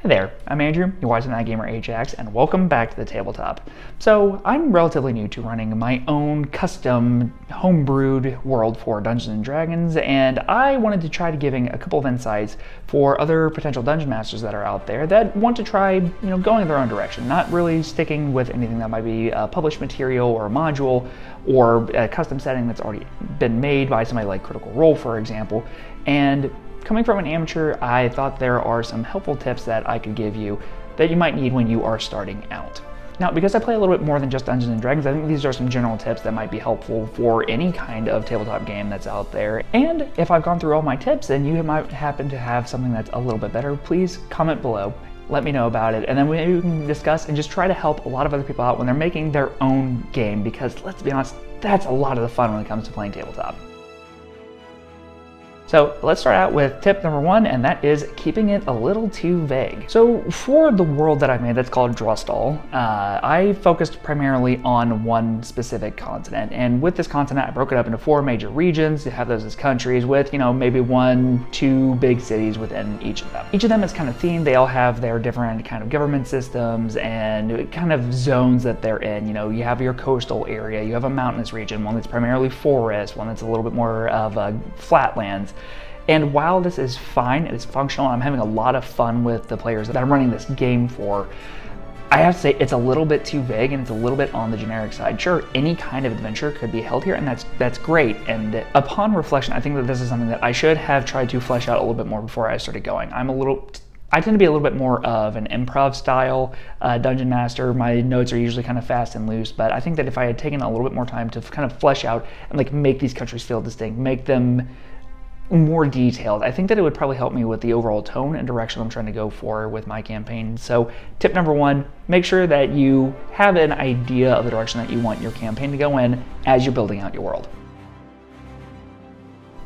Hi there, I'm Andrew, you're watching That Gamer Ajax, and welcome back to the tabletop. So, I'm relatively new to running my own custom homebrewed world for Dungeons & Dragons, and I wanted to try to giving a couple of insights for other potential dungeon masters that are out there that want to try, going in their own direction, not really sticking with anything that might be published material or a module or a custom setting that's already been made by somebody like Critical Role, for example. And coming from an amateur, I thought there are some helpful tips that I could give you that you might need when you are starting out. Now, because I play a little bit more than just Dungeons & Dragons, I think these are some general tips that might be helpful for any kind of tabletop game that's out there. And if I've gone through all my tips and you might happen to have something that's a little bit better, please comment below. Let me know about it, and then maybe we can discuss and just try to help a lot of other people out when they're making their own game, because let's be honest, that's a lot of the fun when it comes to playing tabletop. So let's start out with tip number one, and that is keeping it a little too vague. So for the world that I've made that's called Drustal, I focused primarily on one specific continent. And with this continent, I broke it up into 4 major regions to have those as countries with, maybe 1-2 big cities within each of them. Each of them is kind of themed. They all have their different kind of government systems and kind of zones that they're in. You have your coastal area, you have a mountainous region, one that's primarily forest, one that's a little bit more of flatlands. And while this is fine, it is functional, I'm having a lot of fun with the players that I'm running this game for, I have to say it's a little bit too vague and it's a little bit on the generic side. Sure, any kind of adventure could be held here, and that's great. And upon reflection, I think that this is something that I should have tried to flesh out a little bit more before I started going. I tend to be a little bit more of an improv style dungeon master. My notes are usually kind of fast and loose, but I think that if I had taken a little bit more time to kind of flesh out and make these countries feel distinct, make them more detailed, I think that it would probably help me with the overall tone and direction I'm trying to go for with my campaign. So tip number one, make sure that you have an idea of the direction that you want your campaign to go in as you're building out your world.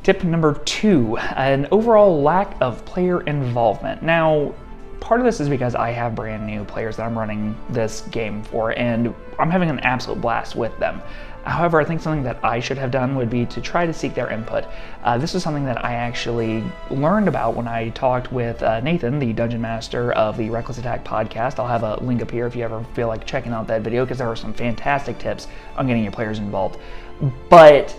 Tip number two, an overall lack of player involvement. Now, part of this is because I have brand new players that I'm running this game for, and I'm having an absolute blast with them. However, I think something that I should have done would be to try to seek their input. This is something that I actually learned about when I talked with Nathan, the Dungeon Master of the Reckless Attack podcast. I'll have a link up here if you ever feel like checking out that video, because there are some fantastic tips on getting your players involved. But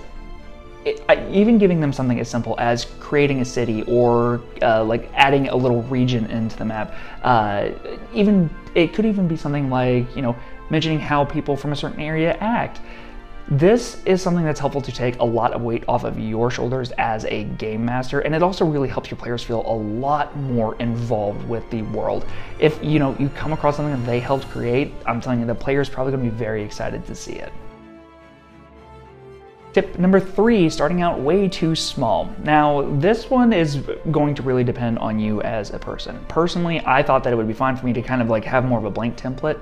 even giving them something as simple as creating a city or adding a little region into the map, it could even be something like mentioning how people from a certain area act. This is something that's helpful to take a lot of weight off of your shoulders as a game master, and it also really helps your players feel a lot more involved with the world. If you come across something that they helped create, I'm telling you, the player's probably going to be very excited to see it. Tip number 3, starting out way too small. Now, this one is going to really depend on you as a person. Personally, I thought that it would be fine for me to kind of have more of a blank template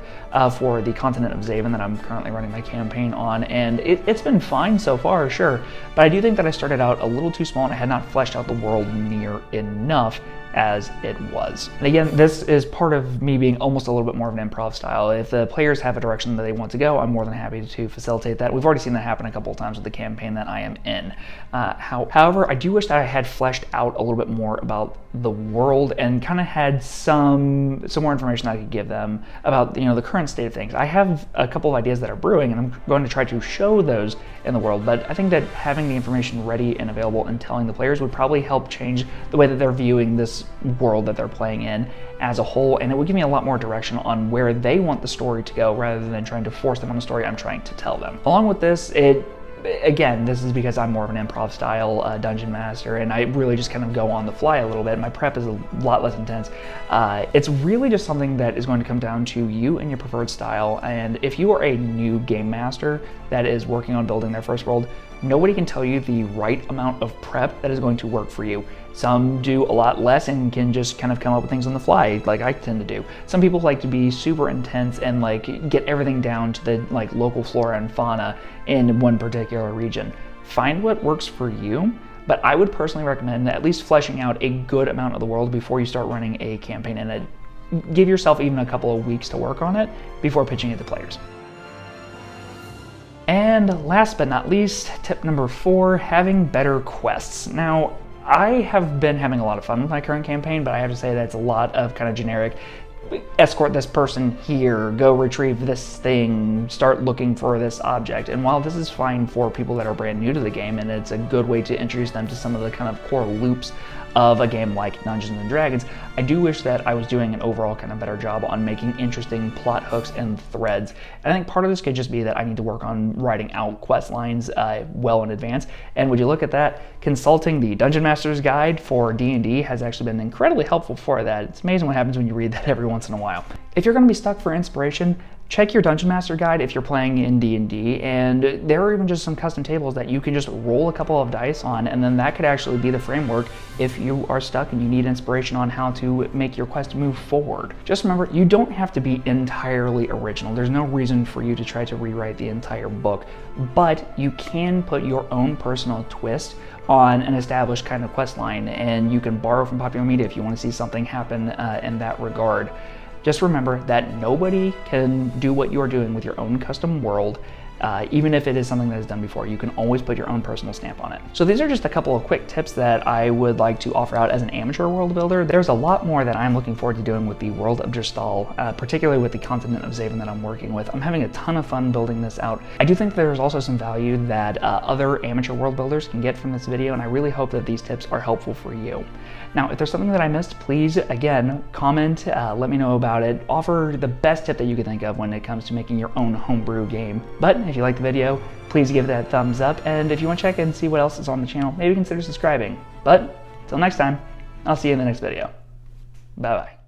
for the continent of Zaven that I'm currently running my campaign on, and it's been fine so far, sure, but I do think that I started out a little too small and I had not fleshed out the world near enough as it was. And again, this is part of me being almost a little bit more of an improv style. If the players have a direction that they want to go, I'm more than happy to facilitate that. We've already seen that happen a couple of times with the campaign that I am in. However, I do wish that I had fleshed out a little bit more about the world and kind of had some more information that I could give them about the current state of things. I have a couple of ideas that are brewing, and I'm going to try to show those in the world, but I think that having the information ready and available and telling the players would probably help change the way that they're viewing this world that they're playing in as a whole, and it would give me a lot more direction on where they want the story to go rather than trying to force them on the story I'm trying to tell them. Along with this, again, this is because I'm more of an improv style dungeon master, and I really just kind of go on the fly a little bit. My prep is a lot less intense. It's really just something that is going to come down to you and your preferred style, and if you are a new game master that is working on building their first world, nobody can tell you the right amount of prep that is going to work for you. Some do a lot less and can just kind of come up with things on the fly, like I tend to do. Some people like to be super intense and get everything down to the local flora and fauna in one particular region. Find what works for you, but I would personally recommend at least fleshing out a good amount of the world before you start running a campaign, and give yourself even a couple of weeks to work on it before pitching it to players. And last but not least, tip number 4, having better quests. Now, I have been having a lot of fun with my current campaign, but I have to say that it's a lot of kind of generic, escort this person here, go retrieve this thing, start looking for this object. And while this is fine for people that are brand new to the game, and it's a good way to introduce them to some of the kind of core loops of a game like Dungeons and Dragons, I do wish that I was doing an overall kind of better job on making interesting plot hooks and threads. And I think part of this could just be that I need to work on writing out quest lines well in advance. And would you look at that, consulting the Dungeon Master's Guide for D&D has actually been incredibly helpful for that. It's amazing what happens when you read that every once in a while. If you're going to be stuck for inspiration, check your Dungeon Master Guide if you're playing in D&D, and there are even just some custom tables that you can just roll a couple of dice on, and then that could actually be the framework if you are stuck and you need inspiration on how to make your quest move forward. Just remember, you don't have to be entirely original. There's no reason for you to try to rewrite the entire book, but you can put your own personal twist on an established kind of quest line, and you can borrow from popular media if you want to see something happen in that regard. Just remember that nobody can do what you're doing with your own custom world, even if it is something that is done before. You can always put your own personal stamp on it. So these are just a couple of quick tips that I would like to offer out as an amateur world builder. There's a lot more that I'm looking forward to doing with the world of Dristal, particularly with the continent of Zaven that I'm working with. I'm having a ton of fun building this out. I do think there's also some value that other amateur world builders can get from this video, and I really hope that these tips are helpful for you. Now, if there's something that I missed, please, again, comment, let me know about it. Offer the best tip that you can think of when it comes to making your own homebrew game. But if you like the video, please give it a thumbs up, and if you want to check and see what else is on the channel, maybe consider subscribing. But until next time, I'll see you in the next video. Bye-bye.